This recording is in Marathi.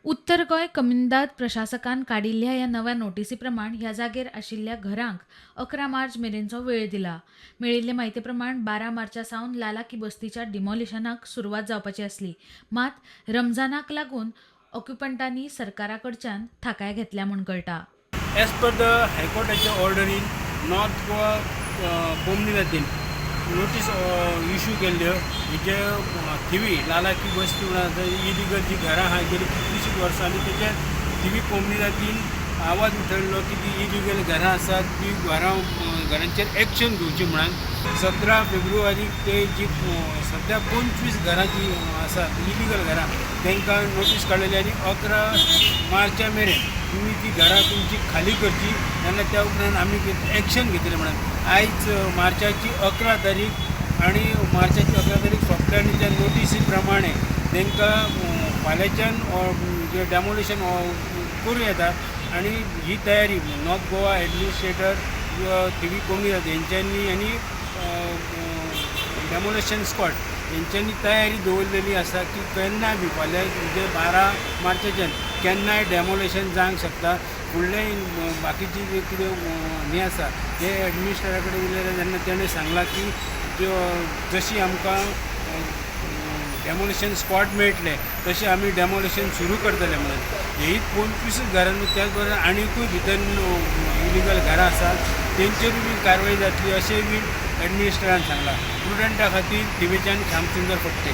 उत्तर गोंय कमिंदाद प्रशासकान काडिल्ल्या ह्या नव्या नोटीसी प्रमाण ह्या जागेर आशिल्ल्या घरांक 11 मार्च मेरेनचो वेळ दिला. मेळिल्ले म्हायती प्रमाण 12 मार्चा सावन लालाकी बस्तीच्या डिमॉलिशनाक सुरवात जावपाची आसली. मात रमजानाक लागून ऑक्युपंटांनी सरकारा कडच्यान थाकाय घेतल्या म्हूण कळटा. As per the High Courtच्या ऑर्डरीन नॉर्थ गोवा कोमनिदादीन नोटीस इश्यू केल्ल्यो हेजे थिवी लालाकी बस्ती म्हणून इलिगल जी घरां आहा गेली कितलीशींच वर्सां आनी तेच्या थिवी कोमनिदादीन आवाज उठयल्लो की ती इलिगल घरां आसात ती घरांचेर एक्शन घेवची म्हणून 17 फेब्रुवारीक ते जी सध्या 25 घरां जी आसात इलिगल घरां तांकां नोटीस काडलेली आनी 11 मार्चा मेरेन तुमी ती घरां तुमची खाली करची तेन्ना त्या उपरांत आमी एक्शन घेतलें म्हणून आयज मार्चाची 11 तारीख आनी मार्चाची 11 तारीख सोंपल्या आनी त्या नोटीसी प्रमाणे तांकां फाल्यांच्यान जे डेमोलेशन करूं येता आनी ही तयारी नॉर्थ गोवा एडमिनिस्ट्रेटर थिवी कोमनिदाद हेंच्यांनी आनी डेमोलेशन स्क्वॉड हेंच्यांनी तयारी दवरलेली आसा की केन्नाय बी फाल्यां म्हणजे 12 मार्चाच्यान केन्नाय डेमोलेशन जावंक शकता. फुडले बाकीची जे कितें हें आसा हे एडमिनिस्ट्रेटरा कडेन उलयलें तेन्ना तेणें सांगलां की जशी आमकां डेमोलेशन स्पॉट मेळटले तशें आमी डेमोलेशन सुरू करतले म्हणून. ही 25 घरां त्याच बरोबर आनीकूय भितर इलिगल घरां आसात तेंचेरूय बी कारवाय जातली अशेंय बी एडमिनिस्ट्रेटरान सांगलां. स्टुडंटा खातीर थिवेच्यान श्यामसुंदर फडते.